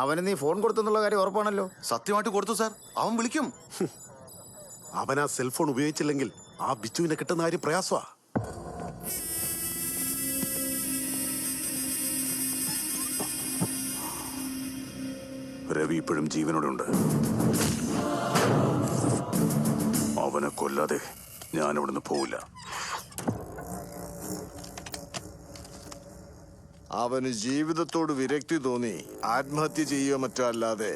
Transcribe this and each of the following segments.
അവന് നീ ഫോൺ കൊടുത്തെന്നുള്ള കാര്യം ഉറപ്പാണല്ലോ? സത്യമായിട്ട് കൊടുത്തു സാർ. അവൻ വിളിക്കും. അവൻ ആ സെൽഫോൺ ഉപയോഗിച്ചില്ലെങ്കിൽ ആ ബിച്ചുവിനെ കിട്ടുന്ന കാര്യം പ്രയാസമാ. രവി ഇപ്പോഴും ജീവനോടുണ്ട്. അവനെ കൊല്ലാതെ ഞാൻ ഇവിടുന്ന് പോവില്ല. അവന് ജീവിതത്തോട് വിരക്തി തോന്നി ആത്മഹത്യ ചെയ്യുകയോ മറ്റോ അല്ലാതെ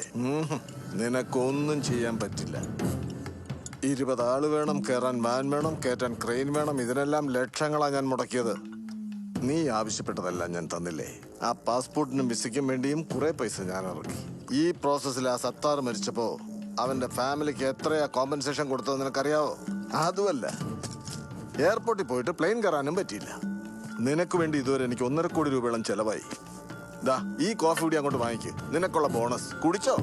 നിനക്കൊന്നും ചെയ്യാൻ പറ്റില്ല. 20 ആള് വേണം, കയറാൻ വാൻ വേണം, കയറ്റാൻ ക്രെയിൻ വേണം. ഇതിനെല്ലാം ലക്ഷങ്ങളാണ് ഞാൻ മുടക്കിയത്. നീ ആവശ്യപ്പെട്ടതെല്ലാം ഞാൻ തന്നില്ലേ? ആ പാസ്പോർട്ടിനും വിസയ്ക്കും വേണ്ടിയും കുറെ പൈസ ഞാൻ ഇറക്കി. ഈ പ്രോസസ്സിൽ ആ സത്താർ മരിച്ചപ്പോ അവന്റെ ഫാമിലിക്ക് എത്രയാ കോമ്പൻസേഷൻ കൊടുത്തത് നിനക്കറിയാവോ? അതുമല്ല, എയർപോർട്ടിൽ പോയിട്ട് പ്ലെയിൻ കയറാനും പറ്റിയില്ല. നിനക്ക് വേണ്ടി ഇതുവരെ എനിക്ക് 1.5 കോടി രൂപയോളം ചെലവായി. ദാ ഈ കോഫി കൂടി അങ്ങോട്ട് വാങ്ങിക്ക്, നിനക്കുള്ള ബോണസ്. കുടിച്ചോ?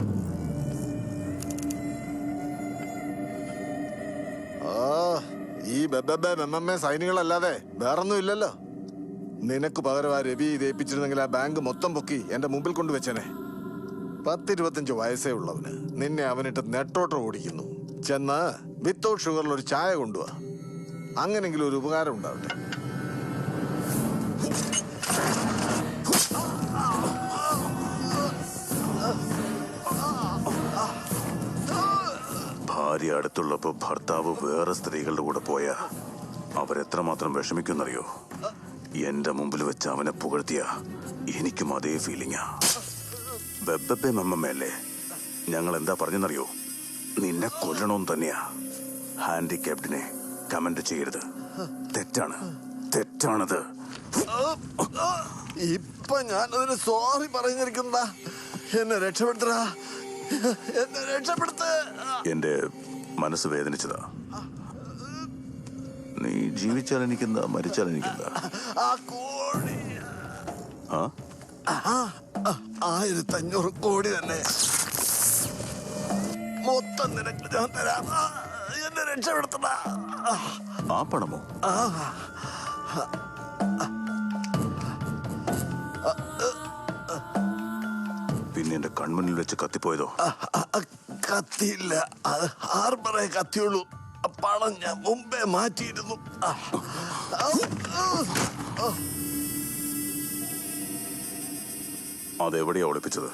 ഈ ബെമ്മ സൈനികളല്ലാതെ വേറൊന്നും ഇല്ലല്ലോ. നിനക്ക് പകരം ആ രവി ഇത് ഏൽപ്പിച്ചിരുന്നെങ്കിൽ ആ ബാങ്ക് മൊത്തം പൊക്കി എന്റെ മുമ്പിൽ കൊണ്ടുവച്ചനെ. 10-25 വയസ്സേ ഉള്ളവന് നിന്നെ അവനിട്ട് നെട്ടോട്ടം ഓടിക്കുന്നു. ചെന്ന് വിത്തൗട്ട് ഷുഗറിൽ ഒരു ചായ കൊണ്ടുവാ. അങ്ങനെങ്കിലും ഒരു ഉപകാരം ഉണ്ടാവട്ടെ. ഭാര്യ അടുത്തുള്ളപ്പോ ഭർത്താവ് വേറെ സ്ത്രീകളുടെ കൂടെ പോയാ അവരെത്രമാത്രം വിഷമിക്കുന്നറിയോ? എന്റെ മുമ്പിൽ വെച്ച് അവനെ പുകഴ്ത്തിയ എനിക്കും അതേ ഫീലിംഗാ. ബെബ്ബെ മമ്മമ്മയല്ലേ? ഞങ്ങൾ എന്താ പറഞ്ഞെന്നറിയോ? നിന്നെ കൊല്ലണമെന്ന് തന്നെയാ. ഹാൻഡിക്യാപ്ഡിനെ കമന്റ് ചെയ്യരുത്. തെറ്റാണ്, തെറ്റാണത്. ഇപ്പൊ ഞാനതിന് സോറി പറഞ്ഞിരിക്കുന്ന എന്നെ രക്ഷപ്പെടുത്തടാ, എന്നെ രക്ഷപ്പെടുത്ത. എന്റെ മനസ്സ് വേദനിച്ചതാ. നീ ജീവിച്ചാൽ എനിക്കെന്താ, മരിച്ചാൽ എനിക്കെന്താ? ആ കോടി 1500 കോടി തന്നെ മൊത്തം നിനക്ക് ഞാൻ തരാം. എന്നെ രക്ഷപ്പെടുത്തണ. ആ പണമോ? പിന്നെ എന്റെ കൺമുന്നിൽ വെച്ച് കത്തിപ്പോയതോ? കത്തിയില്ല, ഹാർബറേ കത്തിയുള്ളൂ. പണം ഞാൻ മുമ്പേ മാറ്റിയിരുന്നു. അതെവിടെയാ ഒളിപ്പിച്ചത്?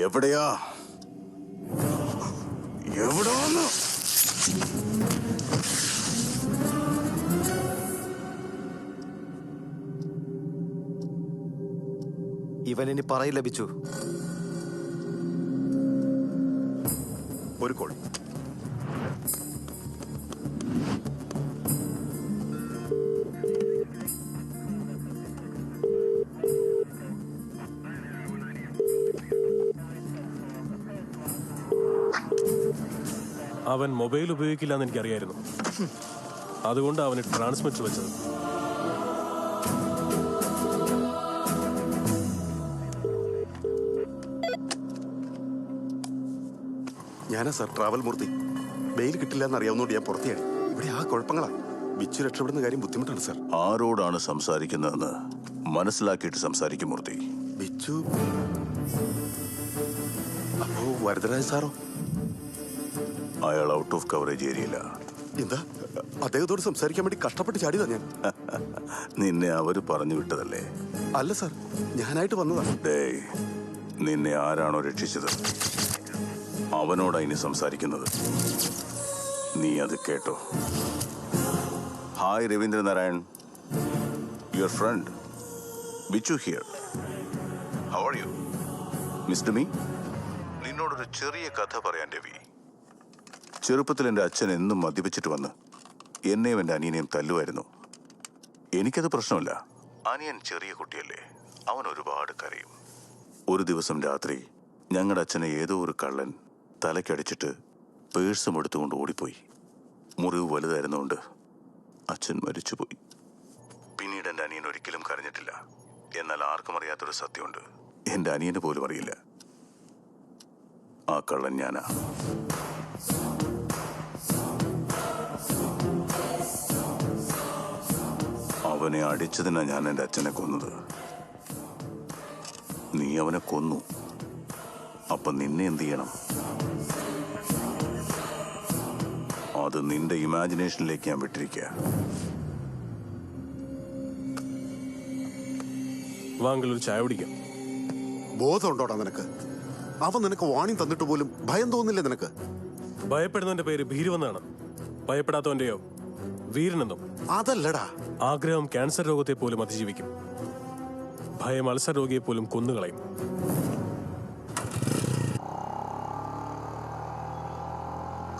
എവിടെയാ? എവിടെയാന്ന്? ഇവനിനി പറയില്ല ബിച്ചു. ഒരു കോൾ. അവൻ മൊബൈൽ ഉപയോഗിക്കില്ല എന്ന് എനിക്കറിയായിരുന്നു. അതുകൊണ്ട് അവന് ട്രാൻസ്മിറ്റർ വെച്ചത്. ഞാനാ സാർ, ട്രാവൽ മൂർത്തി. ബെയിൽ കിട്ടില്ല എന്നറിയാവുന്നതുകൊണ്ട് ഞാൻ പുറത്തിയാണ്. ഇവിടെ ആ കുഴപ്പങ്ങളാ. ബിച്ചു രക്ഷപ്പെടുന്ന കാര്യം ബുദ്ധിമുട്ടാണ് സാർ. ആരോടാണ് സംസാരിക്കുന്നതെന്ന് മനസ്സിലാക്കിയിട്ട് സംസാരിക്കും മൂർത്തി. ബിച്ചു അപ്പോ വരദരാജ് സാറോ? അയാൾ ഔട്ട് ഓഫ് കവറേജ് ഏരിയയില്ല. എന്താ? അദ്ദേഹത്തോട് സംസാരിക്കാൻ വേണ്ടി കഷ്ടപ്പെട്ട് ചാടിയതാ ഞാൻ. നിന്നെ അവര് പറഞ്ഞു വിട്ടതല്ലേ? അല്ല സാർ, ഞാനായിട്ട് വന്നതാ. ഡേയ്, നിന്നെ ആരാണോ രക്ഷിച്ചത് അവനോടാ ഇനി സംസാരിക്കുന്നത്. നീ അത് കേട്ടോ. Hi Ravindranarayan, your friend Bichu here. How are you mister me? നിന്നോടൊരു ചെറിയ കഥ പറയാൻ രവി. ചെറുപ്പത്തിൽ എൻ്റെ അച്ഛൻ എന്നും മദ്യപിച്ചിട്ട് വന്ന് എന്നെയും എൻ്റെ അനിയനെയും തല്ലുമായിരുന്നു. എനിക്കത് പ്രശ്നമില്ല. അനിയൻ ചെറിയ കുട്ടിയല്ലേ, അവൻ ഒരുപാട് കരയും. ഒരു ദിവസം രാത്രി ഞങ്ങളുടെ അച്ഛനെ ഏതോ ഒരു കള്ളൻ തലക്കടിച്ചിട്ട് പേഴ്സും എടുത്തുകൊണ്ട് ഓടിപ്പോയി. മുറിവ് വലുതായിരുന്നുകൊണ്ട് അച്ഛൻ മരിച്ചുപോയി. പിന്നീട് എൻ്റെ അനിയൻ ഒരിക്കലും കരഞ്ഞിട്ടില്ല. എന്നാൽ ആർക്കും അറിയാത്തൊരു സത്യമുണ്ട്. എൻ്റെ അനിയന് പോലും അറിയില്ല. ആ കള്ളൻ ഞാനാ. അവനെ അടിച്ചതിനാ ഞാൻ എൻ്റെ അച്ഛനെ കൊന്നത്. നീ അവനെ കൊന്നു. അപ്പൊ നിന്നെ എന്ത് ചെയ്യണം? അത് നിന്റെ ഇമാജിനേഷനിലേക്ക് ഞാൻ വിട്ടിരിക്കുക. വാങ്കിൽ ഒരു ചായ കുടിക്കാം. ബോധമുണ്ടോടാ നിനക്ക്? അവൻ നിനക്ക് വാണിംഗ് തന്നിട്ട് പോലും ഭയം തോന്നില്ലേ നിനക്ക്? ഭയപ്പെടുന്നവന്റെ പേര് ഭീരുവെന്നാണ്. ഭയപ്പെടാത്തവന്റെയോ വീരനെന്നും. അതല്ലടാ. ആഗ്രഹം ക്യാൻസർ രോഗത്തെ പോലും അതിജീവിക്കും. ഭയം അൾസർ രോഗിയെ പോലും കൊന്നുകളയും.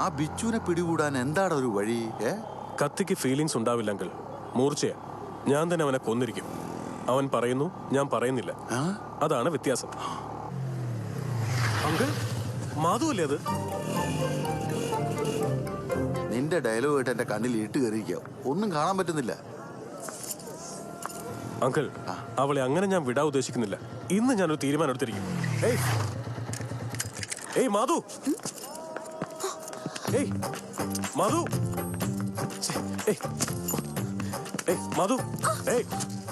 ആ ബിച്ചുവിനെ പിടികൂടാൻ എന്താണ് ഒരു വഴി? കത്തിക്ക് ഫീലിങ്സ് ഉണ്ടാവില്ലെങ്കിൽ മൂർച്ചയാ. ഞാൻ തന്നെ അവനെ കൊന്നിരിക്കും. അവൻ പറയുന്നു, ഞാൻ പറയുന്നില്ല. അതാണ് വ്യത്യാസം. അങ്കിൾ, മാധു അല്ലേ അത്? നിന്റെ ഡയലോഗ് ആയിട്ട് എന്റെ കണ്ണിൽ ഇട്ട് കയറിയിരിക്കുക. ഒന്നും കാണാൻ പറ്റുന്നില്ല. അങ്കിൾ, അവളെ അങ്ങനെ ഞാൻ വിടാൻ ഉദ്ദേശിക്കുന്നില്ല. ഇന്ന് ഞാനൊരു തീരുമാനം എടുത്തിരിക്കും. ഏയ് മാധു, ഏയ് മാധു, മാധു, ഏയ്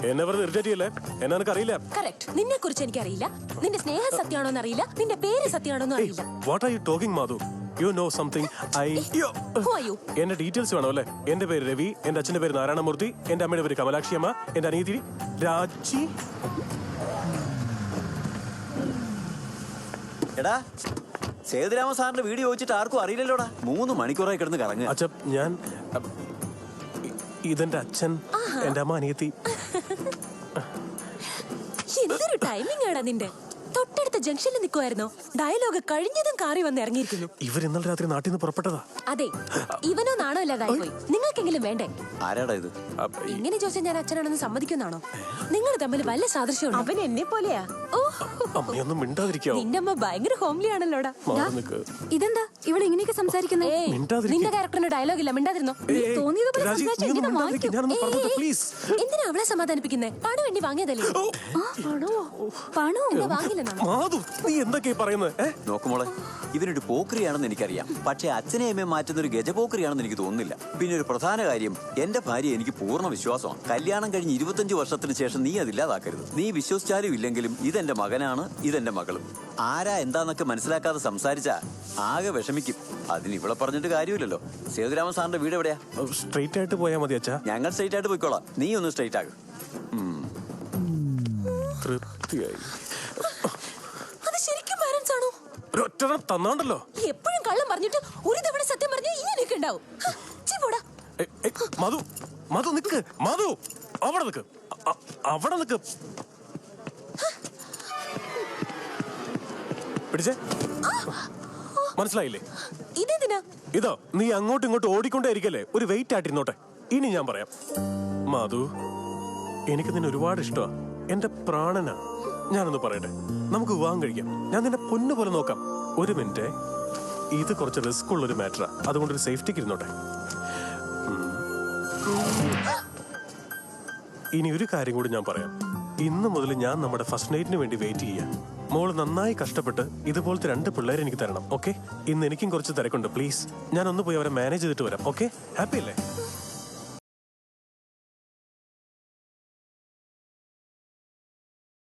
എന്നെ വെറുതെ ഇറിറ്റേറ്റ് ചെയ്യല്ലേ. എന്നെ നിനക്ക് അറിയില്ല. കറക്റ്റ്. നിന്നെ കുറിച്ച് എനിക്കറിയില്ല. നിന്റെ സ്നേഹം സത്യമാണോന്ന് അറിയില്ല. നിന്റെ പേര് സത്യമാണോന്ന് അറിയില്ല. What are you talking Madhu? You know something. Who are you? എന്റെ ഡീറ്റെയിൽസ് വേണോ അല്ലേ? എന്റെ പേര് രവി, എന്റെ അച്ഛന്റെ പേര് നാരായണമൂർത്തി, എന്റെ അമ്മയുടെ പേര് കമലാക്ഷി അമ്മ, എന്റെ അനിയത്തി രാജി. എടാ, സേതുരാമ സാറിന്റെ വീഡിയോ ചോദിച്ചിട്ട് ആർക്കും അറിയില്ലല്ലോടാ. 3 മണിക്കൂറായി കിടന്ന് കറങ്ങുക. അച്ഛൻ, ഞാൻ ഇതെന്റെ അച്ഛൻ, എന്റെ അമ്മ, അനിയത്തി. എന്തൊരു ടൈമിംഗ് ആടാ നിന്റെ. തൊട്ടടുത്ത ജംഗ്ഷനിൽ നിൽക്കുമായിരുന്നോ? ഡയലോഗ് കഴിഞ്ഞതും കാറി വന്ന് ഇറങ്ങിയിരിക്കുന്നു. ഇവർ ഇന്നലെ രാത്രി നാട്ടിൽ നിന്ന് പുറപ്പെട്ടതാ. അതെ, ഇവനോ നാണോ ഇല്ലാതായി പോയി. നിങ്ങൾക്കെങ്കിലും വേണ്ടേ? ആരാടാ ഇത്? ഇങ്ങനെ ചോദിച്ചാൽ ഞാൻ അച്ഛനാണെന്ന് സമ്മതിക്കുന്നാണോ? നിങ്ങൾ തമ്മിൽ വല്ല സാദൃശ്യമുണ്ടോ? അവൻ എന്നെ പോലെയാ. ഓ, അമ്മയൊന്നും മിണ്ടാതിരിക്കാവോ? നിന്റെ അമ്മ ഭയങ്കര ഹോംലി ആണല്ലോടാ. ഇതെന്താ ഇവിടെ ഇങ്ങനെയൊക്കെ സംസാരിക്കുന്നത്? നിന്റെ ക്യാരക്ടറിന് ഡയലോഗ് ഇല്ല. മിണ്ടാതിരുന്നോ? എന്തിനാ അവളെ സമാധാനിപ്പിക്കുന്നേ? പണം വേണ്ടി വാങ്ങിയതല്ലേ? പണോ വാങ്ങില്ല. നീ എന്തൊക്കെയാ പറയുന്നത്? നോക്കുമോളെ, ഇവനൊരു പോക്രിയാണെന്ന് എനിക്കറിയാം. പക്ഷെ അച്ഛനെ അമ്മയെ മാറ്റുന്ന ഒരു ഗജപോക്രിയാണെന്ന് എനിക്ക് തോന്നുന്നില്ല. പിന്നെ ഒരു പ്രധാന കാര്യം, എന്റെ ഭാര്യ എനിക്ക് പൂർണ്ണ വിശ്വാസമാണ്. കല്യാണം കഴിഞ്ഞ് 25 വർഷത്തിന് ശേഷം നീ അതില്ലാതാക്കരുത്. നീ വിശ്വസിച്ചാലും ഇല്ലെങ്കിലും ഇതെന്റെ മകനാണ്, ഇതെന്റെ മകളും. ആരാ എന്താന്നൊക്കെ മനസ്സിലാക്കാതെ സംസാരിച്ചാ ആകെ വിഷമിക്കും. അതിന് ഇവിടെ പറഞ്ഞിട്ട് കാര്യമില്ലല്ലോ. സേതുരാമൻ സാറിന്റെ വീട് എവിടെയാ? സ്ട്രെയിറ്റ് ആയിട്ട് പോയാൽ മതി അച്ഛാ. ഞങ്ങൾ സ്ട്രെയിറ്റ് ആയിട്ട് പോയിക്കോളാം. നീ ഒന്ന് സ്ട്രെയിറ്റ് ആകും. തൃപ്തിയായി. അത് ശരിക്കും പാരന്റ്സ് ആണോ? ഒറ്റണം തന്നാണ്ടല്ലോ. എപ്പോഴും കള്ളം പറഞ്ഞിട്ട് ഒരു തവണ സത്യം പറഞ്ഞാൽ ഇങ്ങനെയൊക്കെ ഉണ്ടാവും. മധു, മധു നിക്ക്. മധു, അവിടെ നിക്ക്. അവിടെ നിക്ക്. പിടിച്ചേ. മനസ്സിലായില്ലേ? ഇതെന്തിനാ? ഇതോ, നീ അങ്ങോട്ടും ഇങ്ങോട്ടും ഓടിക്കൊണ്ടേ ഇരിക്കല്ലേ. ഒരു വെയിറ്റ് ആയിട്ടിരുന്നോട്ടെ. ഇനി ഞാൻ പറയാം. മധു, എനിക്ക് നിന്നെ ഒരുപാട് ഇഷ്ടമാ. എന്റെ പ്രാണനാ. ഞാനൊന്ന് പറയട്ടെ. നമുക്ക് വിവാഹം കഴിക്കാം. ഞാൻ നിന്നെ പൊന്നു പോലെ നോക്കാം. ഒരു മിനിറ്റ്. ഇത് കുറച്ച് റിസ്ക് ഉള്ളൊരു മാറ്ററാ. അതുകൊണ്ടൊരു സേഫ്റ്റിക്ക് ഇരുന്നോട്ടെ. ഇനി ഒരു കാര്യം കൂടി ഞാൻ പറയാം. ഇന്ന് മുതൽ ഞാൻ നമ്മുടെ ഫസ്റ്റ് നൈറ്റിന് വേണ്ടി വെയിറ്റ് ചെയ്യാം. മോള് നന്നായി കഷ്ടപ്പെട്ട് ഇതുപോലത്തെ 2 പിള്ളേരെ എനിക്ക് തരണം. ഓക്കെ? ഇന്ന് എനിക്കും കുറച്ച് തിരക്കുണ്ട്. പ്ലീസ്, ഞാൻ ഒന്ന് പോയി അവരെ മാനേജ് ചെയ്തിട്ട് വരാം. ഓക്കെ? ഹാപ്പി അല്ലേ?